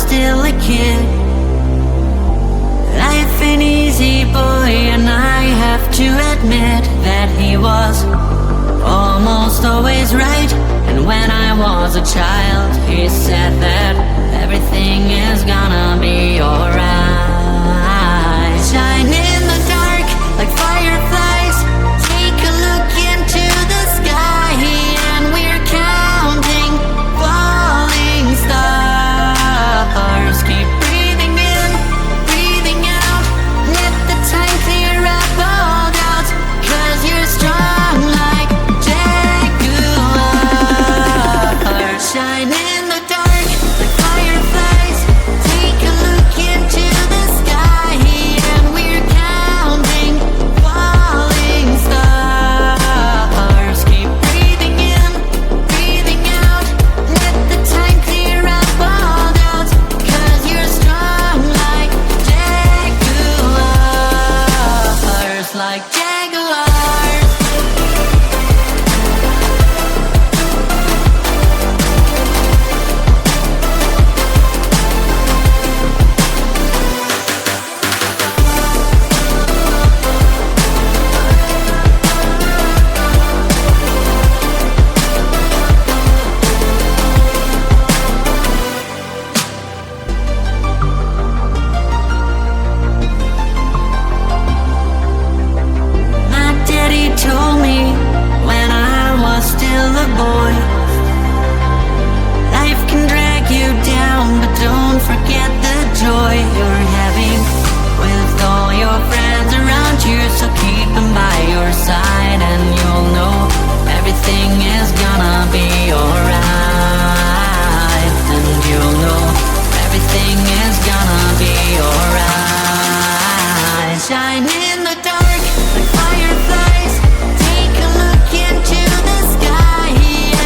still a kid. Life ain't easy, boy, and I have to admit that he was almost always right. And when I was a child, he said that everything is gonna be alright. Shine in the dark like fireflies. Take a look into the sky, and we're counting falling stars. Keep breathing in, breathing out. Let the time clear up all doubts, 'cause you're strong like jaguars. Shine in the dark like fireflies. Take a look into the sky, and we're counting falling stars. Keep breathing in, breathing out. Let the time clear up all doubts, 'cause you're strong like jaguars, like jaguars. My daddy told me when I was still a boy, life can drag you down, but don't forget the joy you're having with all your friends around you. So keep them by your side, and you'll know everything is gonna be alright. And you'll know everything is gonna be alright. Shine in the dark like fireflies. Take a look into the sky,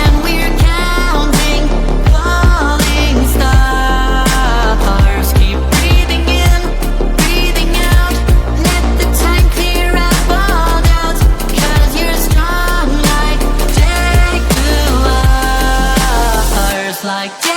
and we're counting falling stars. Keep breathing in, breathing out. Let the time clear up all doubts, 'cause you're strong like jaguars, like jaguars.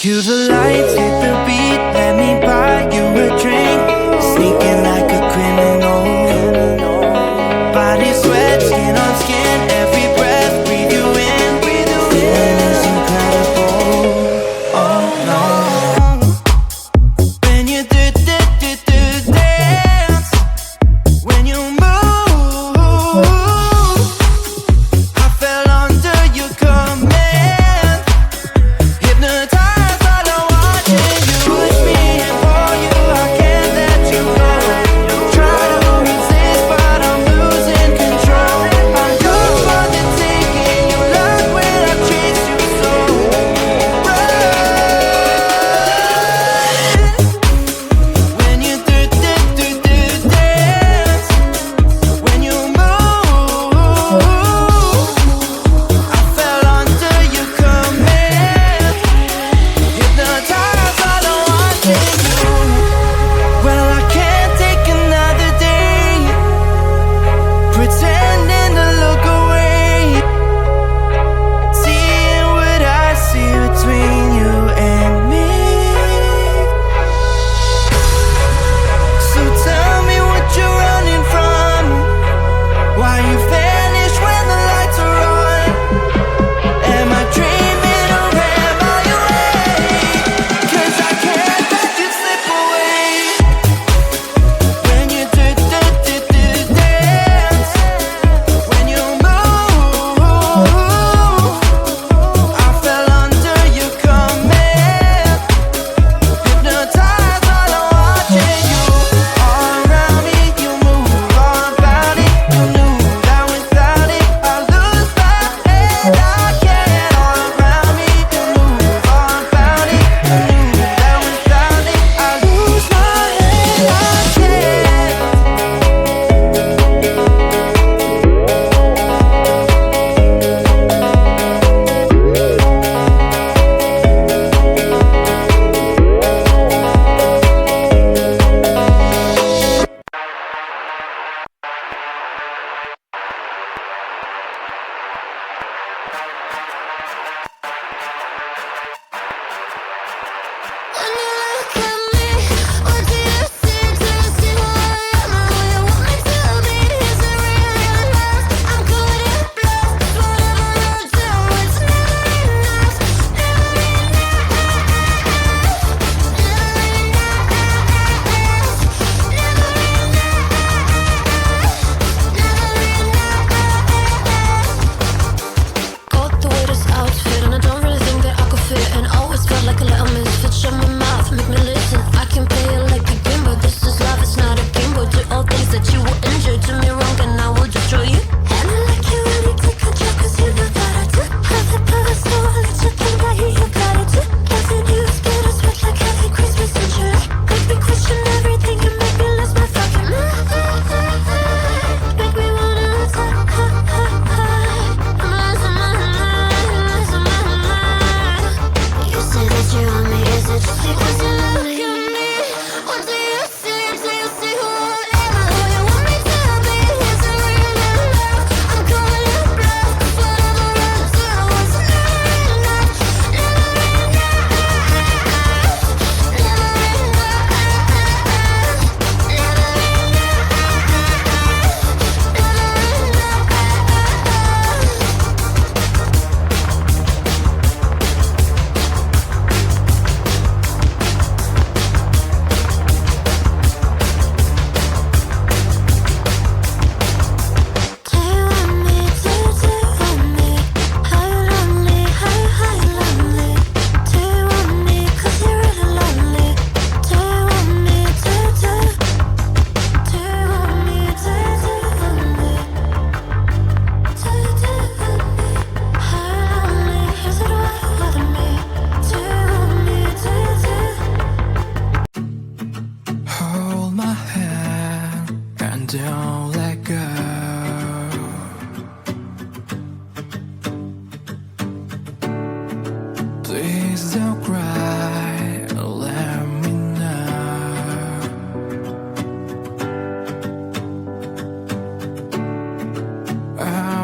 Cue the lights, hit the beat, let me buy you a drink. Sneaking like a criminal. Body sweat, skin on skin, every breath, breathe you in. Feeling is incredible. Oh no. When you dance, when you move, I fell under your command. Hypnotized. Push me and pull you, I can't let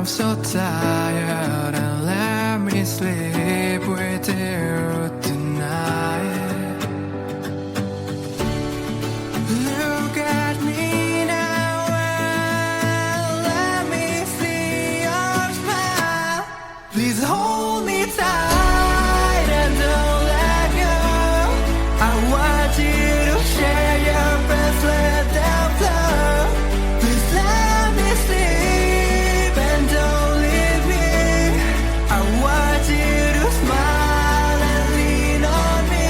so tired and let me sleep with you tonight. Look at me now and let me see your smile. Please hold me tight and don't let go. I want you to share your breath, let them flow. Please let me sleep and don't leave me. I want you to smile and lean on me.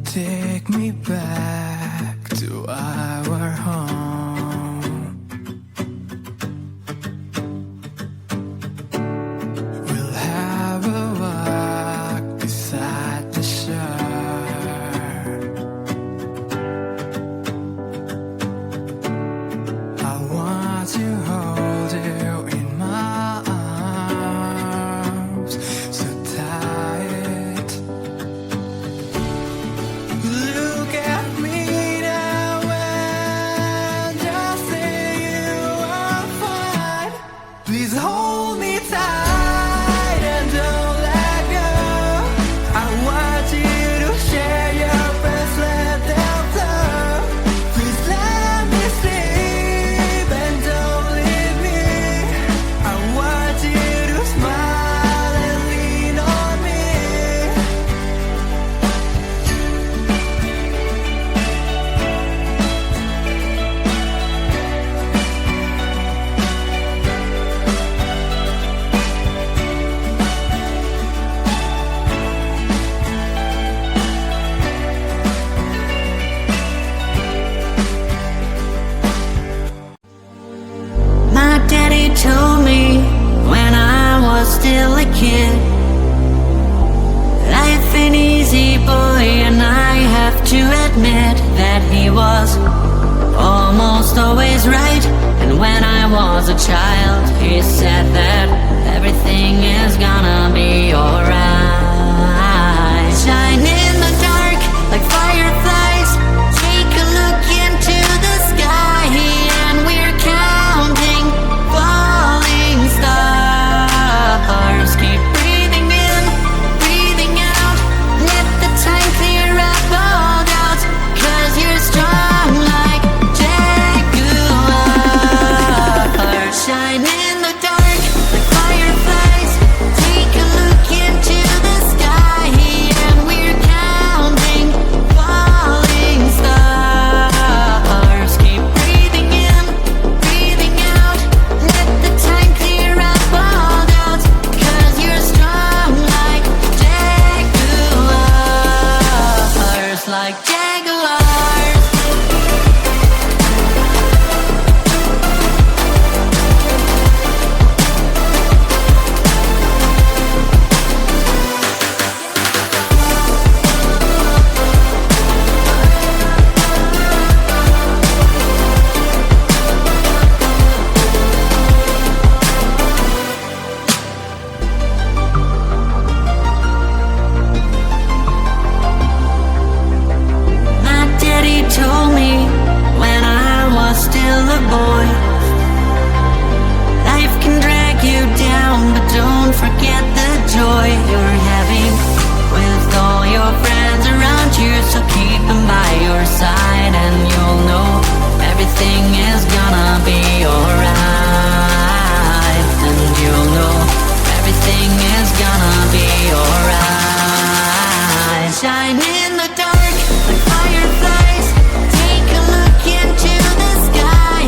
Take me back to our home. We'll have a walk beside the shore. I want to hold you in my arms so tight. Look at me now and just say you are fine. Please hold me tight and don't let go. I want you to share your breath, let them flow. Please let me sleep and don't leave me. I want you to smile and lean on me. My daddy told me when I was still a kid, life ain't easy, boy, and I have to admit that he was almost always right. And when I was a child, he said that everything is gonna be alright. Shine in the dark like fireflies. Take a look into the sky, and we're counting falling stars. Keep breathing in, breathing out. Let the time clear up all doubts, 'cause you're strong like jaguars. Shine in the dark like fireflies. Take a look into the sky, and we're counting falling stars. Keep breathing in, breathing out. Let the time clear up all doubts, 'cause you're strong like jaguars, like jaguars. My daddy told me when I was still a boy, life can drag you down, but don't forget the joy you're having with all your friends around you. So keep them by your side, and you'll know everything is gonna be alright. And you'll know everything is gonna be alright. Shine in the dark like fireflies. Take a look into the sky,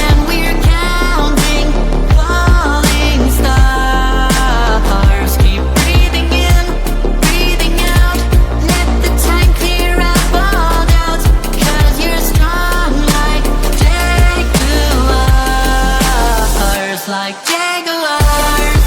and we're counting falling stars. Keep breathing in, breathing out. Let the time clear up all doubts, 'cause you're strong like jaguars, like jaguars.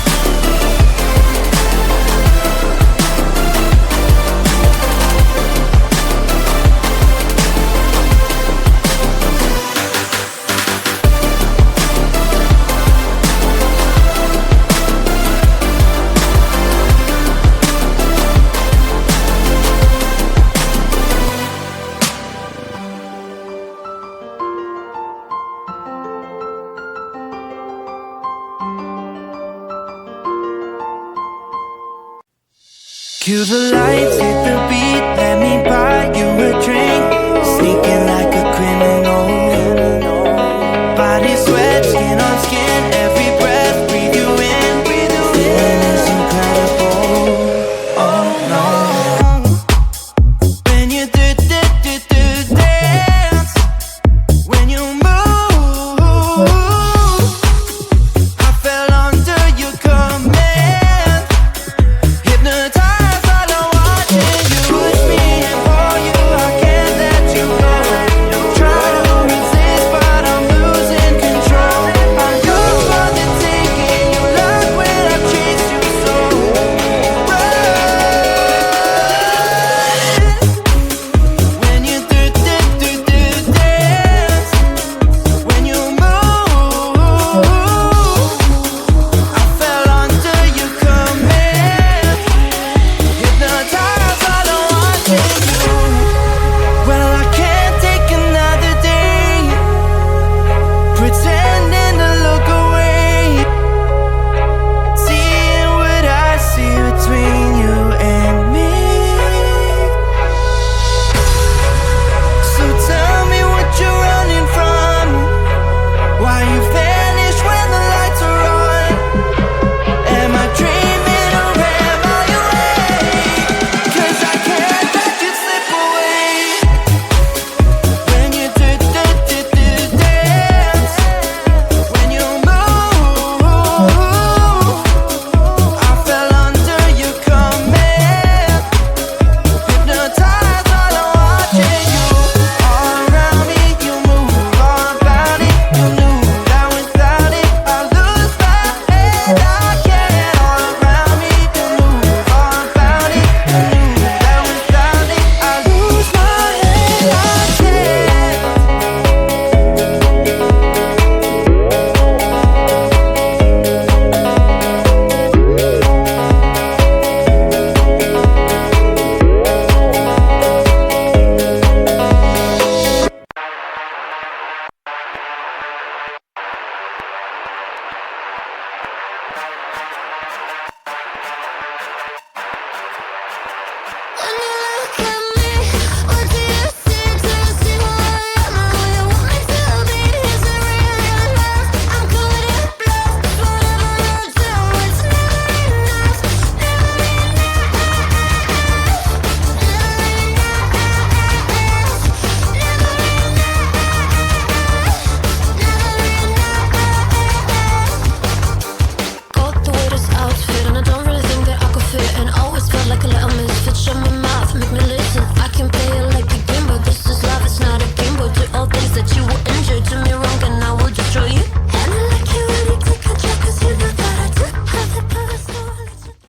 To the light